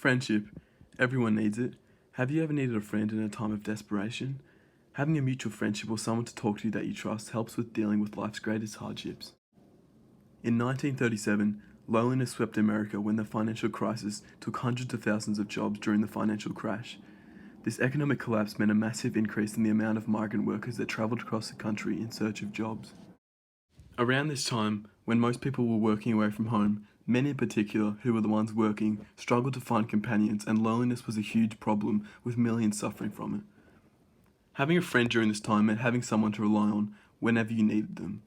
Friendship. Everyone needs it. Have you ever needed a friend in a time of desperation? Having a mutual friendship or someone to talk to that you trust helps with dealing with life's greatest hardships. In 1937, loneliness swept America when the financial crisis took hundreds of thousands of jobs during the financial crash. This economic collapse meant a massive increase in the amount of migrant workers that traveled across the country in search of jobs. Around this time, when most people were working away from home, men in particular, who were the ones working, struggled to find companions, and loneliness was a huge problem, with millions suffering from it. Having a friend during this time meant having someone to rely on whenever you needed them.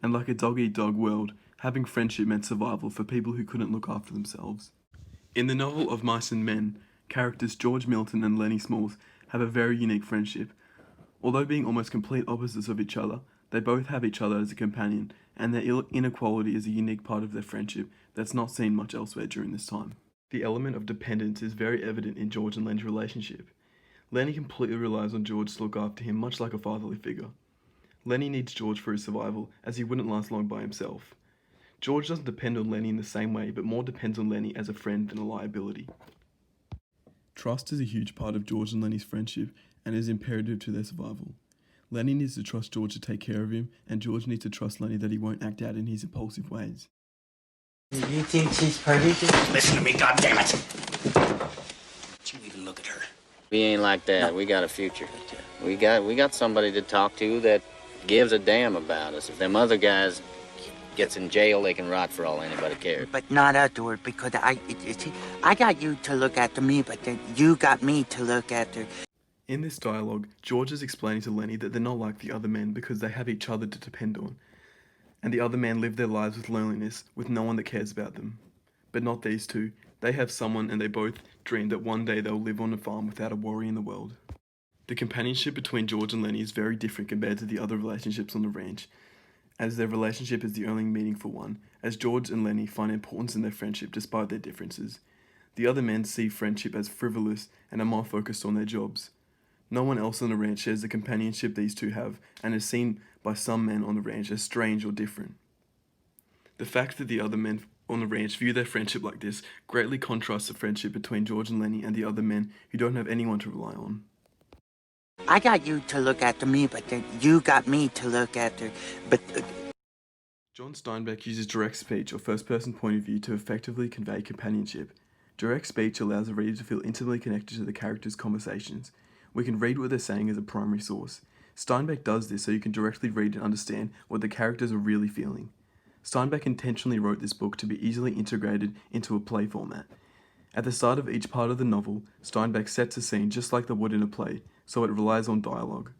And like a dog-eat-dog world, having friendship meant survival for people who couldn't look after themselves. In the novel Of Mice and Men, characters George Milton and Lenny Smalls have a very unique friendship. Although being almost complete opposites of each other, they both have each other as a companion, and their inequality is a unique part of their friendship that's not seen much elsewhere during this time. The element of dependence is very evident in George and Lenny's relationship. Lenny completely relies on George to look after him, much like a fatherly figure. Lenny needs George for his survival, as he wouldn't last long by himself. George doesn't depend on Lenny in the same way, but more depends on Lenny as a friend than a liability. Trust is a huge part of George and Lenny's friendship, and is imperative to their survival. Lenny needs to trust George to take care of him, and George needs to trust Lenny that he won't act out in his impulsive ways. You think she's pretty? Listen to me, goddammit! Don't you even look at her. We ain't like that. No. We got a future. We got somebody to talk to that gives a damn about us. If them other guys gets in jail, they can rot for all anybody cares. But not Edward, because I got you to look after me, but then you got me to look after. In this dialogue, George is explaining to Lenny that they're not like the other men because they have each other to depend on, and the other men live their lives with loneliness, with no one that cares about them. But not these two. They have someone, and they both dream that one day they'll live on a farm without a worry in the world. The companionship between George and Lenny is very different compared to the other relationships on the ranch, as their relationship is the only meaningful one, as George and Lenny find importance in their friendship despite their differences. The other men see friendship as frivolous and are more focused on their jobs. No one else on the ranch shares the companionship these two have, and is seen by some men on the ranch as strange or different. The fact that the other men on the ranch view their friendship like this greatly contrasts the friendship between George and Lenny and the other men who don't have anyone to rely on. I got you to look after me, but then you got me to look after, but... John Steinbeck uses direct speech or first-person point of view to effectively convey companionship. Direct speech allows the reader to feel intimately connected to the characters' conversations. We can read what they're saying as a primary source. Steinbeck does this so you can directly read and understand what the characters are really feeling. Steinbeck intentionally wrote this book to be easily integrated into a play format. At the start of each part of the novel, Steinbeck sets a scene just like they would in a play, so it relies on dialogue.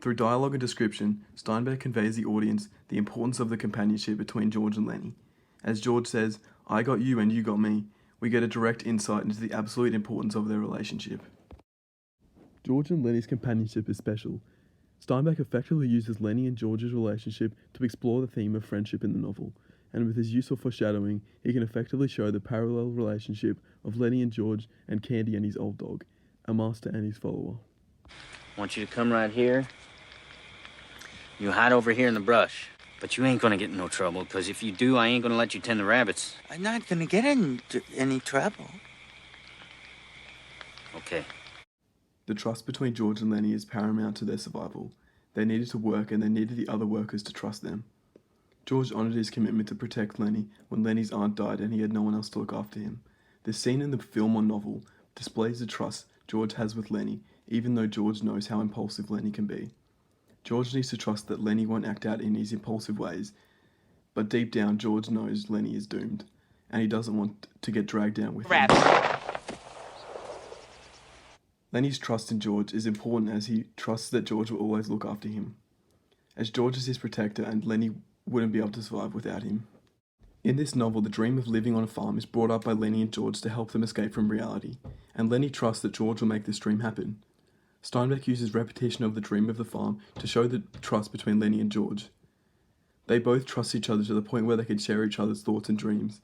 Through dialogue and description, Steinbeck conveys the audience the importance of the companionship between George and Lenny. As George says, "I got you and you got me," we get a direct insight into the absolute importance of their relationship. George and Lenny's companionship is special. Steinbeck effectively uses Lenny and George's relationship to explore the theme of friendship in the novel, and with his use of foreshadowing, he can effectively show the parallel relationship of Lenny and George and Candy and his old dog, a master and his follower. I want you to come right here. You hide over here in the brush. But you ain't gonna get in no trouble, because if you do, I ain't gonna let you tend the rabbits. I'm not gonna get in any trouble. Okay. The trust between George and Lenny is paramount to their survival. They needed to work, and they needed the other workers to trust them. George honoured his commitment to protect Lenny when Lenny's aunt died and he had no one else to look after him. The scene in the film or novel displays the trust George has with Lenny, even though George knows how impulsive Lenny can be. George needs to trust that Lenny won't act out in his impulsive ways, but deep down George knows Lenny is doomed, and he doesn't want to get dragged down with him. Lenny's trust in George is important as he trusts that George will always look after him, as George is his protector and Lenny wouldn't be able to survive without him. In this novel, the dream of living on a farm is brought up by Lenny and George to help them escape from reality, and Lenny trusts that George will make this dream happen. Steinbeck uses repetition of the dream of the farm to show the trust between Lenny and George. They both trust each other to the point where they can share each other's thoughts and dreams.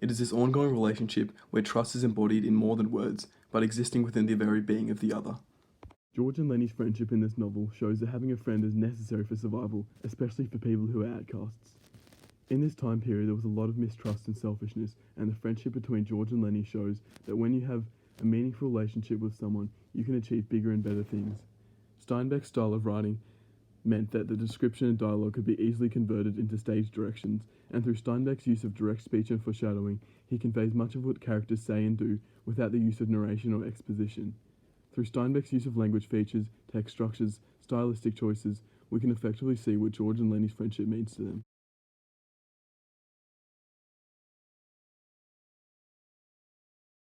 It is this ongoing relationship where trust is embodied in more than words, but existing within the very being of the other. George and Lenny's friendship in this novel shows that having a friend is necessary for survival, especially for people who are outcasts. In this time period, there was a lot of mistrust and selfishness, and the friendship between George and Lenny shows that when you have a meaningful relationship with someone, you can achieve bigger and better things. Steinbeck's style of writing meant that the description and dialogue could be easily converted into stage directions, and through Steinbeck's use of direct speech and foreshadowing, he conveys much of what characters say and do without the use of narration or exposition. Through Steinbeck's use of language features, text structures, stylistic choices, we can effectively see what George and Lenny's friendship means to them.